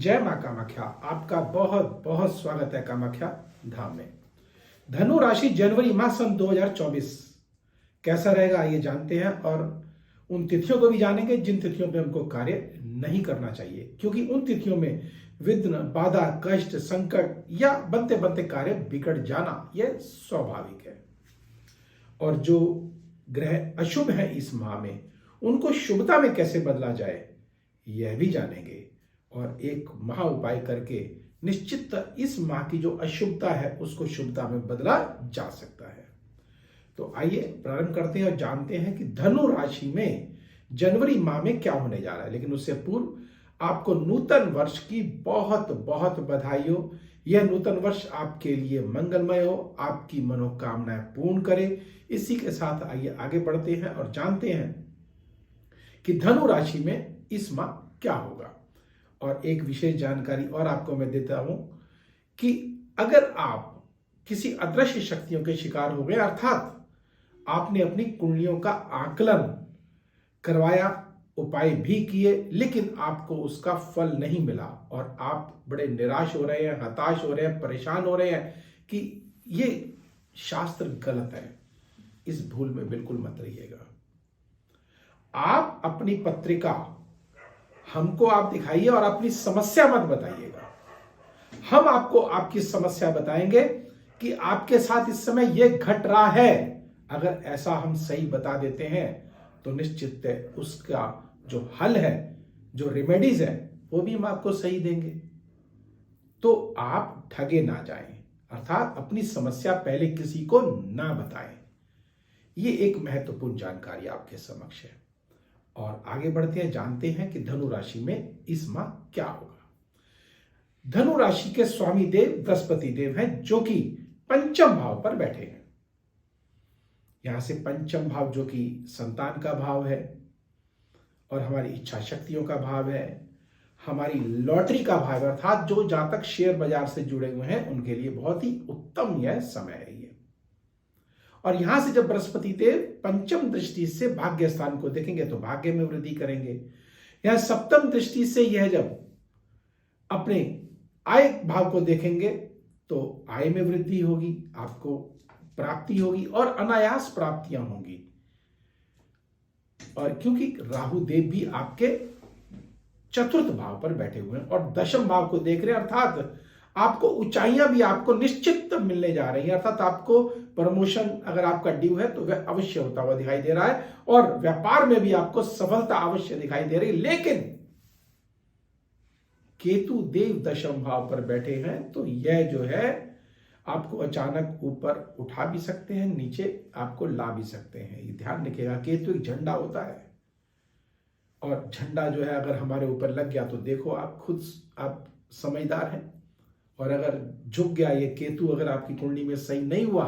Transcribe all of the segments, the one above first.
जय मां कामाख्या। आपका बहुत बहुत स्वागत है कामाख्या धाम में। धनु राशि जनवरी माह सन 2024 कैसा रहेगा आइए जानते हैं, और उन तिथियों को भी जानेंगे जिन तिथियों पे हमको कार्य नहीं करना चाहिए, क्योंकि उन तिथियों में विघ्न, बाधा, कष्ट, संकट या बनते बनते कार्य बिगड़ जाना यह स्वाभाविक है। और जो ग्रह अशुभ है इस माह में, उनको शुभता में कैसे बदला जाए यह भी जानेंगे, और एक महा उपाय करके निश्चित इस माह की जो अशुभता है उसको शुभता में बदला जा सकता है। तो आइए प्रारंभ करते हैं और जानते हैं कि धनु राशि में जनवरी माह में क्या होने जा रहा है। लेकिन उससे पूर्व आपको नूतन वर्ष की बहुत बहुत बधाई हो। यह नूतन वर्ष आपके लिए मंगलमय हो, आपकी मनोकामनाएं पूर्ण करे। इसी के साथ आइए आगे बढ़ते हैं और जानते हैं कि धनु राशि में इस माह क्या होगा। और एक विशेष जानकारी और आपको मैं देता हूं कि अगर आप किसी अदृश्य शक्तियों के शिकार हो गए, अर्थात आपने अपनी कुंडलियों का आकलन करवाया, उपाय भी किए, लेकिन आपको उसका फल नहीं मिला और आप बड़े निराश हो रहे हैं, हताश हो रहे हैं, परेशान हो रहे हैं कि ये शास्त्र गलत है, इस भूल में बिल्कुल मत रहिएगा। आप अपनी पत्रिका हमको आप दिखाइए और अपनी समस्या मत बताइएगा। हम आपको आपकी समस्या बताएंगे कि आपके साथ इस समय यह घट रहा है। अगर ऐसा हम सही बता देते हैं तो निश्चित है उसका जो हल है, जो रेमेडीज है, वो भी हम आपको सही देंगे। तो आप ठगे ना जाएं, अर्थात अपनी समस्या पहले किसी को ना बताएं। ये एक महत्वपूर्ण जानकारी आपके समक्ष है। और आगे बढ़ते हैं, जानते हैं कि धनु राशि में इस माह क्या होगा। धनु राशि के स्वामी देव बृहस्पति देव हैं, जो कि पंचम भाव पर बैठे हैं। यहां से पंचम भाव जो कि संतान का भाव है और हमारी इच्छा शक्तियों का भाव है, हमारी लॉटरी का भाव है, अर्थात जो जातक शेयर बाजार से जुड़े हुए हैं उनके लिए बहुत ही उत्तम यह समय है। और यहां से जब बृहस्पति देव पंचम दृष्टि से भाग्य स्थान को देखेंगे तो भाग्य में वृद्धि करेंगे। यहां सप्तम दृष्टि से यह जब अपने आय भाव को देखेंगे तो आय में वृद्धि होगी, आपको प्राप्ति होगी और अनायास प्राप्तियां होंगी। और क्योंकि राहु देव भी आपके चतुर्थ भाव पर बैठे हुए हैं और दशम भाव को देख रहे हैं, अर्थात आपको ऊंचाइयां भी आपको निश्चित मिलने जा रही हैं। अर्थात आपको प्रमोशन अगर आपका ड्यू है तो वह अवश्य होता हुआ दिखाई दे रहा है और व्यापार में भी आपको सफलता अवश्य दिखाई दे रही है। लेकिन केतु देव दशम भाव पर बैठे हैं तो यह जो है आपको अचानक ऊपर उठा भी सकते हैं, नीचे आपको ला भी सकते हैं। ये ध्यान रखिएगा, केतु एक झंडा होता है और झंडा जो है अगर हमारे ऊपर लग गया तो देखो आप खुद आप समझदार हैं, और अगर झुक गया ये केतु, अगर आपकी कुंडली में सही नहीं हुआ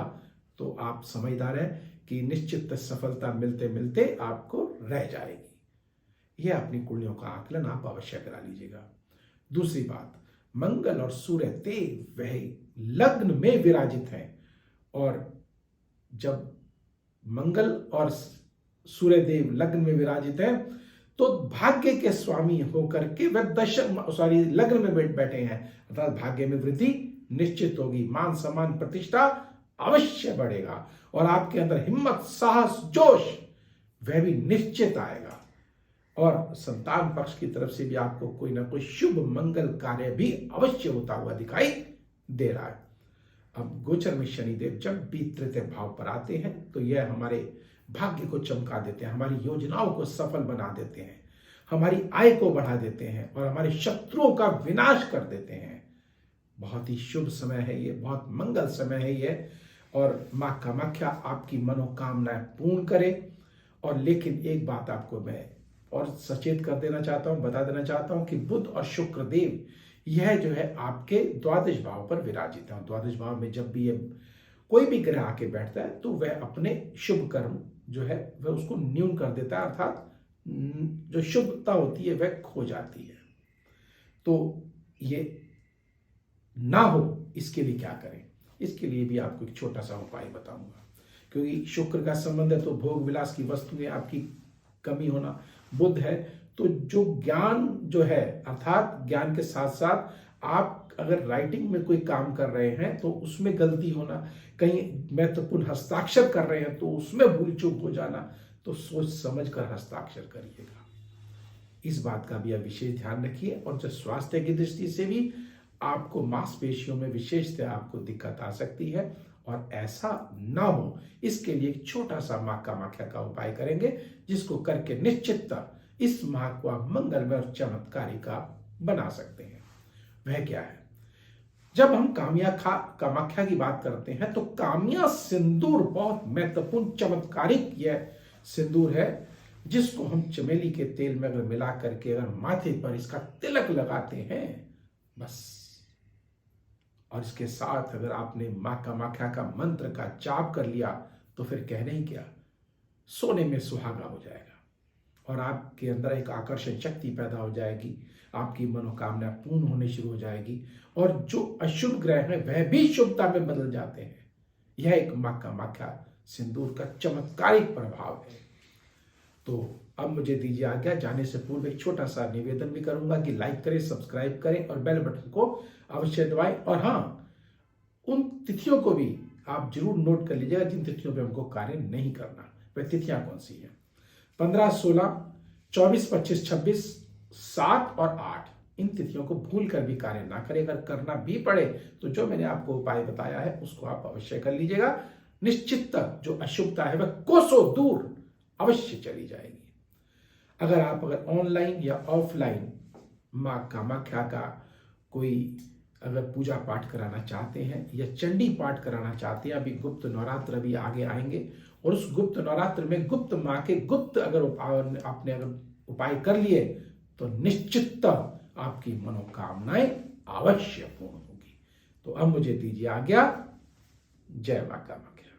तो आप समझदार हैं कि निश्चित सफलता मिलते मिलते आपको रह जाएगी। यह अपनी कुंडलियों का आकलन आप अवश्य करा लीजिएगा। दूसरी बात, मंगल और सूर्य देव वह लग्न में विराजित हैं, और जब मंगल और सूर्य देव लग्न में विराजित हैं तो भाग्य के स्वामी होकर के वह लग्न में बैठे हैं, अर्थात भाग्य में वृद्धि निश्चित होगी, मान सम्मान प्रतिष्ठा अवश्य बढ़ेगा और आपके अंदर हिम्मत, साहस, जोश वह भी निश्चित आएगा। और संतान पक्ष की तरफ से भी आपको कोई ना कोई शुभ मंगल कार्य भी अवश्य होता हुआ दिखाई दे रहा है। अब गोचर में शनिदेव जब भी तृतीय भाव पर आते हैं तो यह हमारे भाग्य को चमका देते हैं, हमारी योजनाओं को सफल बना देते हैं, हमारी आय को बढ़ा देते हैं और हमारे शत्रुओं का विनाश कर देते हैं। बहुत ही शुभ समय है ये, बहुत मंगल समय है ये, और मां कामाख्या आपकी मनोकामनाएं पूर्ण करे। और लेकिन एक बात आपको मैं और सचेत कर देना चाहता हूं, बता देना चाहता हूं कि बुध और शुक्र देव यह जो है आपके द्वादश भाव पर विराजित है। द्वादश भाव में जब भी कोई भी ग्रह आके बैठता है तो वह अपने शुभ कर्म जो है वह उसको न्यून कर देता है, अर्थात जो शुभता होती है वह खो जाती है। तो ये ना हो इसके लिए क्या करें, इसके लिए भी आपको एक छोटा सा उपाय बताऊंगा। क्योंकि शुक्र का संबंध है तो भोग विलास की वस्तुएं आपकी कमी होना, बुध है तो जो ज्ञान जो है, अर्थात ज्ञान के साथ साथ आप अगर राइटिंग में कोई काम कर रहे हैं तो उसमें गलती होना, कहीं महत्वपूर्ण हस्ताक्षर कर रहे हैं तो उसमें भूल चूक हो जाना, तो सोच समझ कर हस्ताक्षर करिएगा। इस बात का भी आप विशेष ध्यान रखिए। और जो स्वास्थ्य की दृष्टि से भी आपको मांसपेशियों में विशेषतः आपको दिक्कत आ सकती है, और ऐसा ना हो इसके लिए एक छोटा सा मां कामाख्या का उपाय करेंगे, जिसको करके निश्चितता इस माह को आप मंगलमय और चमत्कारी का बना सकते हैं। वह क्या है? जब हम कामाख्या की बात करते हैं तो कामिया सिंदूर बहुत महत्वपूर्ण चमत्कारिक यह सिंदूर है, जिसको हम चमेली के तेल में अगर मिला करके अगर माथे पर इसका तिलक लगाते हैं बस, और इसके साथ अगर आपने मां कामाख्या का मंत्र का जाप कर लिया तो फिर कहने ही क्या, सोने में सुहागा हो जाएगा और आपके अंदर एक आकर्षण शक्ति पैदा हो जाएगी, आपकी मनोकामना पूर्ण होने शुरू हो जाएगी, और जो अशुभ ग्रह हैं वह भी शुभता में बदल जाते हैं। यह एक मां कामाख्या सिंदूर का चमत्कारिक प्रभाव है। तो अब मुझे दीजिए आज्ञा। जाने से पूर्व एक छोटा सा निवेदन भी करूंगा कि लाइक करें, सब्सक्राइब करें और बेल बटन को अवश्य दबाएं। और हाँ, उन तिथियों को भी आप जरूर नोट कर लीजिएगा जिन तिथियों पे हमको कार्य नहीं करना। वह तिथियां कौन सी हैं? 15, 16, 24, 25, 26, 7 और 8, इन तिथियों को भूल कर भी कार्य ना करें। अगर करना भी पड़े तो जो मैंने आपको उपाय बताया है उसको आप अवश्य कर लीजिएगा। निश्चितता जो अशुभता है वह कोसों दूर अवश्य चली जाएगी। अगर ऑनलाइन या ऑफलाइन मां कामाख्या का कोई अगर पूजा पाठ कराना चाहते हैं या चंडी पाठ कराना चाहते हैं, अभी गुप्त नवरात्र भी आगे आएंगे, और उस गुप्त नवरात्र में गुप्त मां के गुप्त अगर आपने अगर उपाय कर लिए तो निश्चित आपकी मनोकामनाएं अवश्य पूर्ण होगी। तो अब मुझे दीजिए आज्ञा। जय मां कामाख्या।